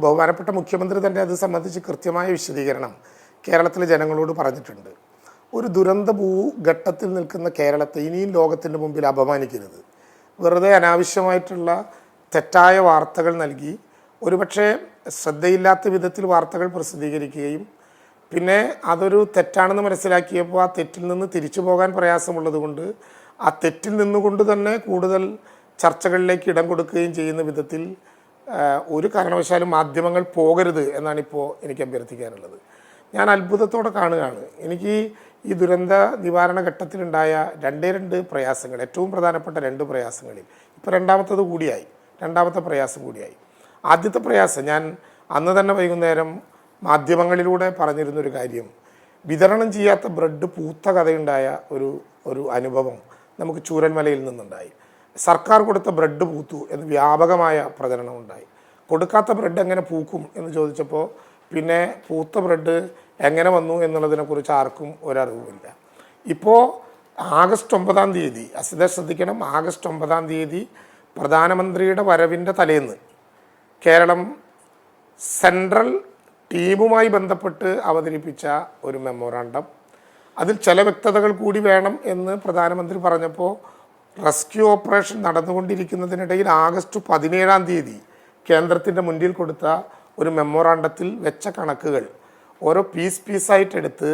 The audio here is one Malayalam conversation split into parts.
ബഹുമാനപ്പെട്ട മുഖ്യമന്ത്രി തന്നെ അത് സംബന്ധിച്ച് കൃത്യമായ വിശദീകരണം കേരളത്തിലെ ജനങ്ങളോട് പറഞ്ഞിട്ടുണ്ട്. ഒരു ദുരന്ത ഭൂഘട്ടത്തിൽ നിൽക്കുന്ന കേരളത്തെ ഇനിയും ലോകത്തിൻ്റെ മുമ്പിൽ അപമാനിക്കരുത്. വെറുതെ അനാവശ്യമായിട്ടുള്ള തെറ്റായ വാർത്തകൾ നൽകി ഒരുപക്ഷെ ശ്രദ്ധയില്ലാത്ത വിധത്തിൽ വാർത്തകൾ പ്രസിദ്ധീകരിക്കുകയും പിന്നെ അതൊരു തെറ്റാണെന്ന് മനസ്സിലാക്കിയപ്പോൾ ആ തെറ്റിൽ നിന്ന് തിരിച്ചു പോകാൻ പ്രയാസമുള്ളത് കൊണ്ട് ആ തെറ്റിൽ നിന്നുകൊണ്ട് തന്നെ കൂടുതൽ ചർച്ചകളിലേക്ക് ഇടം കൊടുക്കുകയും ചെയ്യുന്ന വിധത്തിൽ ഒരു കാരണവശാലും മാധ്യമങ്ങൾ പോകരുത് എന്നാണിപ്പോൾ എനിക്ക് അഭ്യർത്ഥിക്കാനുള്ളത്. ഞാൻ അത്ഭുതത്തോടെ കാണുകയാണ്. എനിക്ക് ഈ ദുരന്ത നിവാരണ ഘട്ടത്തിലുണ്ടായ രണ്ട് പ്രയാസങ്ങൾ, ഏറ്റവും പ്രധാനപ്പെട്ട 2 പ്രയാസങ്ങളിൽ ഇപ്പോൾ രണ്ടാമത്തെ പ്രയാസം കൂടിയായി. ആദ്യത്തെ പ്രയാസം ഞാൻ അന്ന് തന്നെ വൈകുന്നേരം മാധ്യമങ്ങളിലൂടെ പറഞ്ഞിരുന്നൊരു കാര്യം, വിതരണം ചെയ്യാത്ത ബ്രെഡ് പൂത്ത കഥയുണ്ടായ ഒരു അനുഭവം നമുക്ക് ചൂരൽമലയിൽ നിന്നുണ്ടായി. സർക്കാർ കൊടുത്ത ബ്രെഡ് പൂത്തു എന്ന് വ്യാപകമായ പ്രചരണം ഉണ്ടായി. കൊടുക്കാത്ത ബ്രെഡ് എങ്ങനെ പൂക്കും എന്ന് ചോദിച്ചപ്പോൾ പിന്നെ പൂത്ത ബ്രെഡ് എങ്ങനെ വന്നു എന്നുള്ളതിനെക്കുറിച്ച് ആർക്കും ഒരറിവുമില്ല. ഇപ്പോൾ ആഗസ്റ്റ് 9-ാം തീയതി, ശ്രദ്ധിക്കണം, ആഗസ്റ്റ് 9-ാം തീയതി പ്രധാനമന്ത്രിയുടെ വരവിൻ്റെ തലേന്ന് കേരളം സെൻട്രൽ ടീമുമായി ബന്ധപ്പെട്ട് അവതരിപ്പിച്ച ഒരു മെമ്മോറാണ്ടം, അതിൽ ചില വ്യക്തതകൾ കൂടി വേണം എന്ന് പ്രധാനമന്ത്രി പറഞ്ഞപ്പോൾ റെസ്ക്യൂ ഓപ്പറേഷൻ നടന്നുകൊണ്ടിരിക്കുന്നതിനിടയിൽ ആഗസ്റ്റ് 17-ാം തീയതി കേന്ദ്രത്തിൻ്റെ മുന്നിൽ കൊടുത്ത ഒരു മെമ്മോറാണ്ടത്തിൽ വെച്ച കണക്കുകൾ ഓരോ പീസായിട്ടെടുത്ത്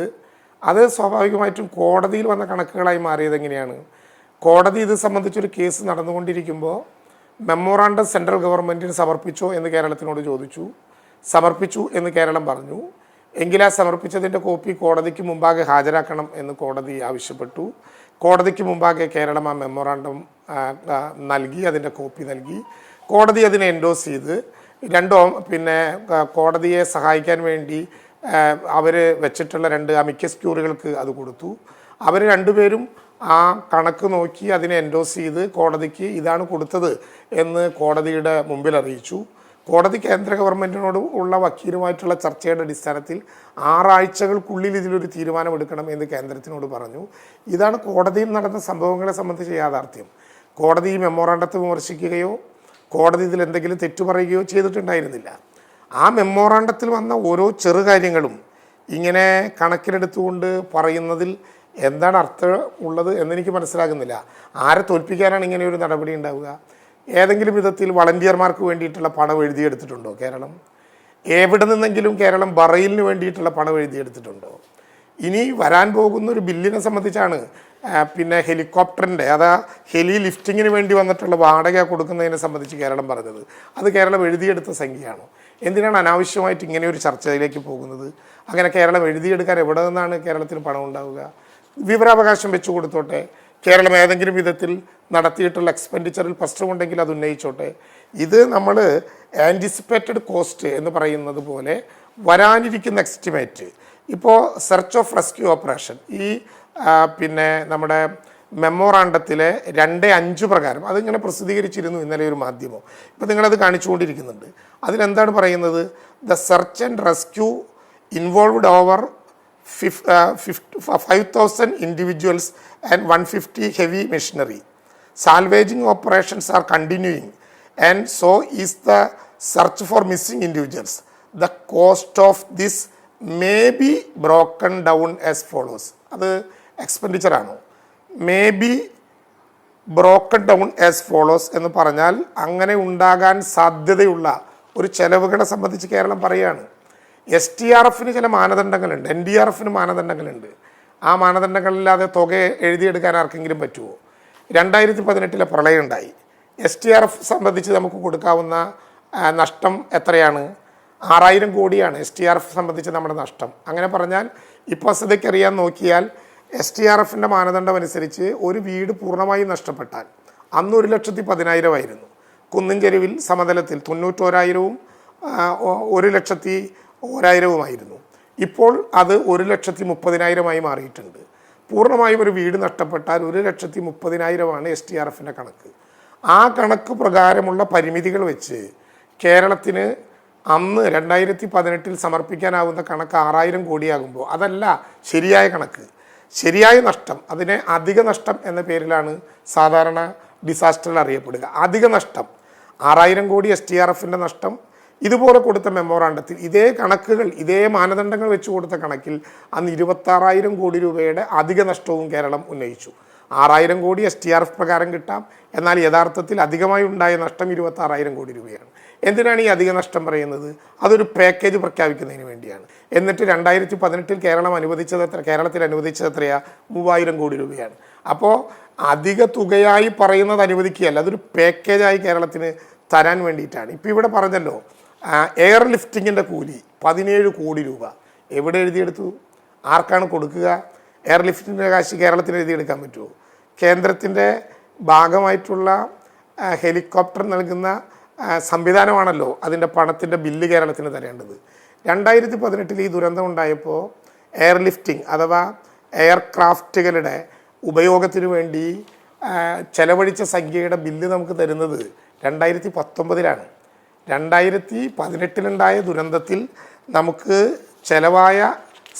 അത് സ്വാഭാവികമായിട്ടും കോടതിയിൽ വന്ന കണക്കുകളായി മാറിയത് എങ്ങനെയാണ്? കോടതി ഇത് സംബന്ധിച്ചൊരു കേസ് നടന്നുകൊണ്ടിരിക്കുമ്പോൾ മെമ്മോറാണ്ടം സെൻട്രൽ ഗവൺമെൻറ്റിന് സമർപ്പിച്ചോ എന്ന് കേരളത്തിനോട് ചോദിച്ചു. സമർപ്പിച്ചു എന്ന് കേരളം പറഞ്ഞു. എങ്കിൽ ആ സമർപ്പിച്ചതിൻ്റെ കോപ്പി കോടതിക്ക് മുമ്പാകെ ഹാജരാക്കണം എന്ന് കോടതി ആവശ്യപ്പെട്ടു. കോടതിക്ക് മുമ്പാകെ കേരളം ആ മെമ്മോറാണ്ടം നൽകി, അതിൻ്റെ കോപ്പി നൽകി. കോടതി അതിനെ എൻഡോസ് ചെയ്ത് പിന്നെ കോടതിയെ സഹായിക്കാൻ വേണ്ടി അവർ വെച്ചിട്ടുള്ള 2 അമിക്കസ് ക്യൂറികൾക്ക് അത് കൊടുത്തു. അവർ രണ്ടുപേരും ആ കണക്ക് നോക്കി അതിനെ എൻഡോസ് ചെയ്ത് കോടതിക്ക് ഇതാണ് കൊടുത്തത് എന്ന് കോടതിയുടെ മുമ്പിൽ അറിയിച്ചു. കോടതി കേന്ദ്ര ഗവൺമെൻറ്റിനോട് ഉള്ള വക്കീലുമായിട്ടുള്ള ചർച്ചയുടെ അടിസ്ഥാനത്തിൽ 6 ആഴ്ചകൾക്കുള്ളിൽ ഇതിലൊരു തീരുമാനമെടുക്കണം എന്ന് കേന്ദ്രത്തിനോട് പറഞ്ഞു. ഇതാണ് കോടതിയിൽ നടന്ന സംഭവങ്ങളെ സംബന്ധിച്ച യാഥാർത്ഥ്യം. കോടതി ഈ മെമ്മോറാണ്ടത്തെ വിമർശിക്കുകയോ കോടതി ഇതിൽ എന്തെങ്കിലും തെറ്റു പറയുകയോ ചെയ്തിട്ടുണ്ടായിരുന്നില്ല. ആ മെമ്മോറാണ്ടത്തിൽ വന്ന ഓരോ ചെറു കാര്യങ്ങളും ഇങ്ങനെ കണക്കിലെടുത്തുകൊണ്ട് പറയുന്നതിൽ എന്താണ് അർത്ഥം ഉള്ളത് എന്നെനിക്ക് മനസ്സിലാകുന്നില്ല. ആരെ തോൽപ്പിക്കാനാണ് ഇങ്ങനെ ഒരു നടപടി ഉണ്ടാവുക? ഏതെങ്കിലും വിധത്തിൽ വളണ്ടിയർമാർക്ക് വേണ്ടിയിട്ടുള്ള പണം എഴുതിയെടുത്തിട്ടുണ്ടോ കേരളം? എവിടെ നിന്നെങ്കിലും കേരളം ബറയിലിന് വേണ്ടിയിട്ടുള്ള പണം എഴുതിയെടുത്തിട്ടുണ്ടോ? ഇനി വരാൻ പോകുന്ന ഒരു ബില്ലിനെ സംബന്ധിച്ചാണ് പിന്നെ ഹെലികോപ്റ്ററിൻ്റെ ഹെലി ലിഫ്റ്റിങ്ങിന് വേണ്ടി വന്നിട്ടുള്ള വാടക കൊടുക്കുന്നതിനെ സംബന്ധിച്ച് കേരളം പറഞ്ഞത്. അത് കേരളം എഴുതിയെടുത്ത സംഖ്യയാണോ? എന്തിനാണ് അനാവശ്യമായിട്ട് ഇങ്ങനെ ഒരു ചർച്ചയിലേക്ക് പോകുന്നത്? അങ്ങനെ കേരളം എഴുതിയെടുക്കാൻ എവിടെ നിന്നാണ് കേരളത്തിന് പണം ഉണ്ടാവുക? വിവരാവകാശം വെച്ചു കൊടുത്തോട്ടെ. കേരളം ഏതെങ്കിലും വിധത്തിൽ നടത്തിയിട്ടുള്ള എക്സ്പെൻഡിച്ചറിൽ പ്രശ്നമുണ്ടെങ്കിൽ അത് ഉന്നയിച്ചോട്ടെ. ഇത് നമ്മൾ ആൻറ്റിസിപ്പേറ്റഡ് കോസ്റ്റ് എന്ന് പറയുന്നത് പോലെ വരാനിരിക്കുന്ന എസ്റ്റിമേറ്റ്. ഇപ്പോൾ സെർച്ച് ഓഫ് റെസ്ക്യൂ ഓപ്പറേഷൻ ഈ പിന്നെ നമ്മുടെ മെമ്മോറാണ്ടത്തിലെ 2.5 പ്രകാരം അതിങ്ങനെ പ്രസിദ്ധീകരിച്ചിരുന്നു ഇന്നലെ ഒരു മാധ്യമം. ഇപ്പോൾ നിങ്ങളത് കാണിച്ചുകൊണ്ടിരിക്കുന്നുണ്ട്. അതിലെന്താണ് പറയുന്നത്? The search and rescue involved over 5,000 individuals and 150 heavy machinery. Salvaging operations are continuing and so is the search for missing individuals. The cost of this may be broken down as follows. അത് എക്സ്പെൻഡിച്ചർ ആണോ? May be broken down as follows എന്ന് പറഞ്ഞാൽ അങ്ങനെ ഉണ്ടാകാൻ സാധ്യതയുള്ള ഒരു ചെലവുകളെ സംബന്ധിച്ച് കേരളം പറയുകയാണ്. STRFന് ചില മാനദണ്ഡങ്ങളുണ്ട്, NDRFന് മാനദണ്ഡങ്ങളുണ്ട്. ആ മാനദണ്ഡങ്ങളില്ലാതെ തുക എഴുതിയെടുക്കാൻ ആർക്കെങ്കിലും പറ്റുമോ? 2018 പ്രളയം ഉണ്ടായി. STRF സംബന്ധിച്ച് നമുക്ക് കൊടുക്കാവുന്ന നഷ്ടം എത്രയാണ്? 6,000 കോടിയാണ് STRF സംബന്ധിച്ച് നമ്മുടെ നഷ്ടം. അങ്ങനെ പറഞ്ഞാൽ ഇപ്പോൾ സ്ഥിതിക്കറിയാൻ നോക്കിയാൽ STRFൻ്റെ മാനദണ്ഡം അനുസരിച്ച് ഒരു വീട് പൂർണ്ണമായി നഷ്ടപ്പെട്ടാൽ അന്ന് 1,10,000 ആയിരുന്നു. കുന്നിൻ ചെരുവിൽ സമതലത്തിൽ 91,000-ഉം 1,01,000-ഉമായിരുന്നു. ഇപ്പോൾ അത് 1,30,000-ആയി മാറിയിട്ടുണ്ട്. പൂർണ്ണമായും ഒരു വീട് നഷ്ടപ്പെട്ടാൽ 1,30,000-ആണ് STRFൻ്റെ കണക്ക്. ആ കണക്ക് പ്രകാരമുള്ള പരിമിതികൾ വെച്ച് കേരളത്തിന് അന്ന് 2018 സമർപ്പിക്കാനാവുന്ന കണക്ക് 6,000 കോടിയാകുമ്പോൾ അതല്ല ശരിയായ കണക്ക്. ശരിയായ നഷ്ടം, അതിനെ അധിക നഷ്ടം എന്ന പേരിലാണ് സാധാരണ ഡിസാസ്റ്ററിൽ അറിയപ്പെടുക. അധിക നഷ്ടം 6,000 കോടി STRFൻ്റെ നഷ്ടം, ഇതുപോലെ കൊടുത്ത മെമ്മോറാണ്ടത്തിൽ ഇതേ കണക്കുകൾ, ഇതേ മാനദണ്ഡങ്ങൾ വെച്ച് കൊടുത്ത കണക്കിൽ അന്ന് 26,000 കോടി രൂപയുടെ അധിക നഷ്ടവും കേരളം ഉന്നയിച്ചു. 6,000 കോടി STRF പ്രകാരം കിട്ടാം, എന്നാൽ യഥാർത്ഥത്തിൽ അധികമായി ഉണ്ടായ നഷ്ടം 26,000 കോടി രൂപയാണ്. എന്തിനാണ് ഈ അധിക നഷ്ടം പറയുന്നത്? അതൊരു പാക്കേജ് പ്രഖ്യാപിക്കുന്നതിന് വേണ്ടിയാണ്. എന്നിട്ട് 2018 കേരളത്തിൽ അനുവദിച്ചത് എത്രയാ? 3,000 കോടി രൂപയാണ്. അപ്പോൾ അധിക തുകയായി പറയുന്നത് അനുവദിക്കുകയല്ല, അതൊരു പാക്കേജായി കേരളത്തിന് തരാൻ വേണ്ടിയിട്ടാണ്. ഇപ്പോൾ ഇവിടെ പറഞ്ഞല്ലോ, എയർ ലിഫ്റ്റിങ്ങിൻ്റെ കൂലി 17 കോടി രൂപ എവിടെ എഴുതിയെടുത്തു? ആർക്കാണ് കൊടുക്കുക? എയർ ലിഫ്റ്റിൻ്റെ കാശ് കേരളത്തിന് എഴുതിയെടുക്കാൻ പറ്റുമോ? കേന്ദ്രത്തിൻ്റെ ഭാഗമായിട്ടുള്ള ഹെലികോപ്റ്റർ നൽകുന്ന സംവിധാനമാണല്ലോ അതിൻ്റെ പണത്തിൻ്റെ ബില്ല് കേരളത്തിന് തരേണ്ടത്. 2018 ഈ ദുരന്തം ഉണ്ടായപ്പോൾ എയർ ലിഫ്റ്റിംഗ് അഥവാ എയർക്രാഫ്റ്റുകളുടെ ഉപയോഗത്തിന് വേണ്ടി ചെലവഴിച്ച സംഖ്യയുടെ ബില്ല് നമുക്ക് തരുന്നത് 2019 2018 ദുരന്തത്തിൽ നമുക്ക് ചെലവായ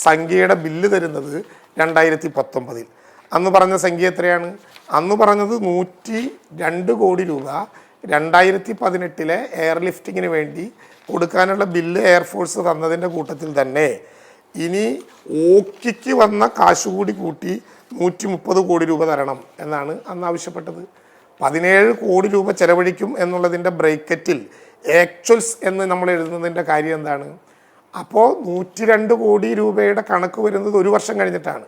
സംഖ്യയുടെ ബില്ല് തരുന്നത് 2019. അന്ന് പറഞ്ഞ സംഖ്യ എത്രയാണ്? അന്ന് പറഞ്ഞത് 102 കോടി രൂപ 2018 എയർ ലിഫ്റ്റിങ്ങിന് വേണ്ടി കൊടുക്കാനുള്ള ബില്ല് എയർഫോഴ്സ് തന്നതിൻ്റെ കൂട്ടത്തിൽ തന്നെ ഇനി ഓക്കിക്ക് വന്ന കാശ് കൂടി കൂട്ടി 130 കോടി രൂപ തരണം എന്നാണ് അന്ന് ആവശ്യപ്പെട്ടത്. 17 കോടി രൂപ ചെലവഴിക്കും എന്നുള്ളതിൻ്റെ ബ്രേക്കറ്റിൽ ആക്ച്വൽസ് എന്ന് നമ്മൾ എഴുതുന്നതിൻ്റെ കാര്യം എന്താണ്? അപ്പോൾ 102 കോടി രൂപയുടെ കണക്ക് വരുന്നത് ഒരു വർഷം കഴിഞ്ഞിട്ടാണ്.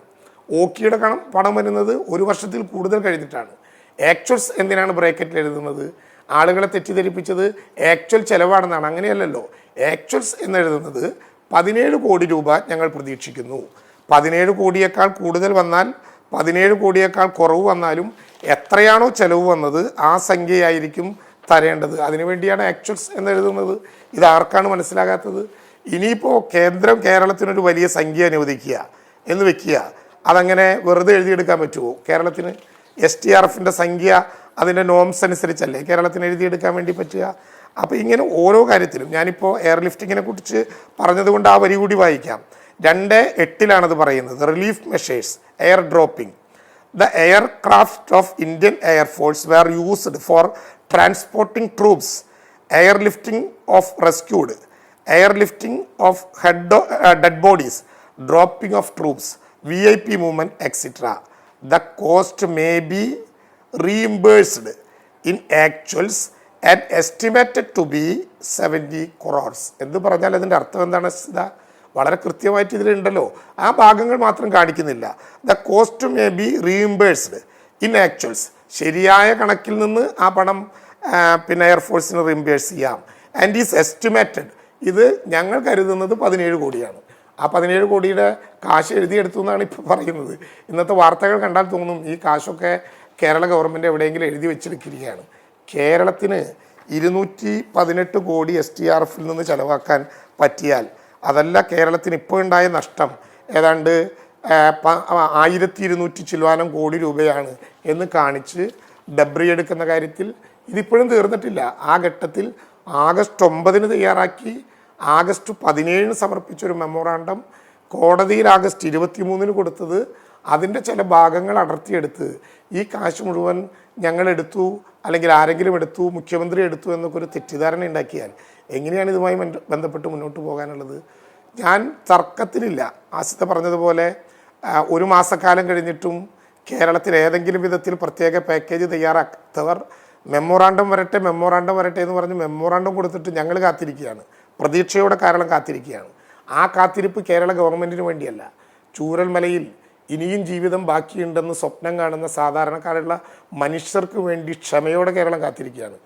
ഓക്കിയുടെ പണം വരുന്നത് ഒരു വർഷത്തിൽ കൂടുതൽ കഴിഞ്ഞിട്ടാണ്. ആക്ച്വൽസ് എന്തിനാണ് ബ്രേക്കറ്റിൽ എഴുതുന്നത്? ആളുകളെ തെറ്റിദ്ധരിപ്പിച്ചത് ആക്ച്വൽ ചെലവാണെന്നാണ്. അങ്ങനെയല്ലല്ലോ. ആക്ച്വൽസ് എന്നെഴുതുന്നത് 17 കോടി രൂപ ഞങ്ങൾ പ്രതീക്ഷിക്കുന്നു. 17 കോടിയേക്കാൾ കൂടുതൽ വന്നാൽ 17 കോടിയേക്കാൾ കുറവ് വന്നാലും എത്രയാണോ ചെലവ് വന്നത് ആ സംഖ്യയായിരിക്കും തരേണ്ടത്. അതിനുവേണ്ടിയാണ് ആക്ച്വൽസ് എന്നെഴുതുന്നത്. ഇതാർക്കാണ് മനസ്സിലാകാത്തത്? ഇനിയിപ്പോൾ കേന്ദ്രം കേരളത്തിനൊരു വലിയ സംഖ്യ അനുവദിക്കുക എന്ന് വെക്കുക, അതങ്ങനെ വെറുതെ എഴുതിയെടുക്കാൻ പറ്റുമോ? കേരളത്തിന് STRFൻ്റെ സംഖ്യ അതിൻ്റെ നോംസ് അനുസരിച്ചല്ലേ കേരളത്തിന് എഴുതിയെടുക്കാൻ വേണ്ടി പറ്റുക? അപ്പോൾ ഇങ്ങനെ ഓരോ കാര്യത്തിലും ഞാനിപ്പോൾ എയർ ലിഫ്റ്റിങ്ങിനെ കുറിച്ച് പറഞ്ഞതുകൊണ്ട് ആ വരി കൂടി വായിക്കാം. 2:8 പറയുന്നത്. Relief measures air dropping. The aircraft of Indian Air Force were used for transporting troops, air lifting of rescued, air lifting of dead bodies, dropping of troops, VIP movement etcetera. The cost may be reimbursed in actuals and estimated to be 70 crores. എന്ന് പറഞ്ഞാൽ അതിൻ്റെ അർത്ഥം എന്താണ്? വളരെ കൃത്യമായിട്ട് ഇതിലുണ്ടല്ലോ, ആ ഭാഗങ്ങൾ മാത്രം കാണിക്കുന്നില്ല. The cost may be reimbursed in actuals. ശരിയായ കണക്കിൽ നിന്ന് ആ പണം പിന്നെ എയർഫോഴ്സിന് റീഇംബേഴ്സ് ചെയ്യാം. And is estimated. ഇത് ഞങ്ങൾ കരുതുന്നത് 17 കോടിയാണ്. ആ 17 കോടിയുടെ കാശ് എഴുതിയെടുത്തു എന്നാണ് ഇപ്പോൾ പറയുന്നത്. ഇന്നത്തെ വാർത്തകൾ കണ്ടാൽ തോന്നും ഈ കാശൊക്കെ കേരള ഗവൺമെൻറ് എവിടെയെങ്കിലും എഴുതി വെച്ചെടുക്കുകയാണ്. കേരളത്തിന് 218 കോടി STRFിൽ നിന്ന് ചെലവാക്കാൻ പറ്റിയാൽ അതല്ല കേരളത്തിന് ഇപ്പോൾ ഉണ്ടായ നഷ്ടം ഏതാണ്ട് 1200 ചില്വാനം കോടി രൂപയാണ് എന്ന് കാണിച്ച് ഡബ്രി എടുക്കുന്ന കാര്യത്തിൽ ഇതിപ്പോഴും തീർന്നിട്ടില്ല. ആ ഘട്ടത്തിൽ ആഗസ്റ്റ് 9 തയ്യാറാക്കി ആഗസ്റ്റ് 17 സമർപ്പിച്ചൊരു മെമ്മോറാണ്ടം കോടതിയിൽ ആഗസ്റ്റ് 23 കൊടുത്തത് അതിൻ്റെ ചില ഭാഗങ്ങൾ അടർത്തിയെടുത്ത് ഈ കാശ് മുഴുവൻ ഞങ്ങൾ എടുത്തു അല്ലെങ്കിൽ ആരെങ്കിലും എടുത്തു, മുഖ്യമന്ത്രി എടുത്തു എന്നൊക്കെ ഒരു തെറ്റിദ്ധാരണ ഉണ്ടാക്കിയാൽ എങ്ങനെയാണ് ഇതുമായി ബന്ധപ്പെട്ട് മുന്നോട്ട് പോകാനുള്ളത്? ഞാൻ തർക്കത്തിലില്ല. ആസിത പറഞ്ഞതുപോലെ ഒരു മാസക്കാലം കഴിഞ്ഞിട്ടും കേരളത്തിൽ ഏതെങ്കിലും വിധത്തിൽ പ്രത്യേക പാക്കേജ് തയ്യാറാത്തവർ മെമ്മോറാണ്ടം വരട്ടെ എന്ന് പറഞ്ഞ് മെമ്മോറാണ്ടം കൊടുത്തിട്ട് ഞങ്ങൾ കാത്തിരിക്കുകയാണ്. പ്രതീക്ഷയോടെ കേരളം കാത്തിരിക്കുകയാണ്. ആ കാത്തിരിപ്പ് കേരള ഗവൺമെൻറ്റിന് വേണ്ടിയല്ല. ചൂരൽമലയിൽ ഇനിയും ജീവിതം ബാക്കിയുണ്ടെന്ന് സ്വപ്നം കാണുന്ന സാധാരണക്കാരുള്ള മനുഷ്യർക്ക് വേണ്ടി ക്ഷമയോടെ കേരളം കാത്തിരിക്കുകയാണ്.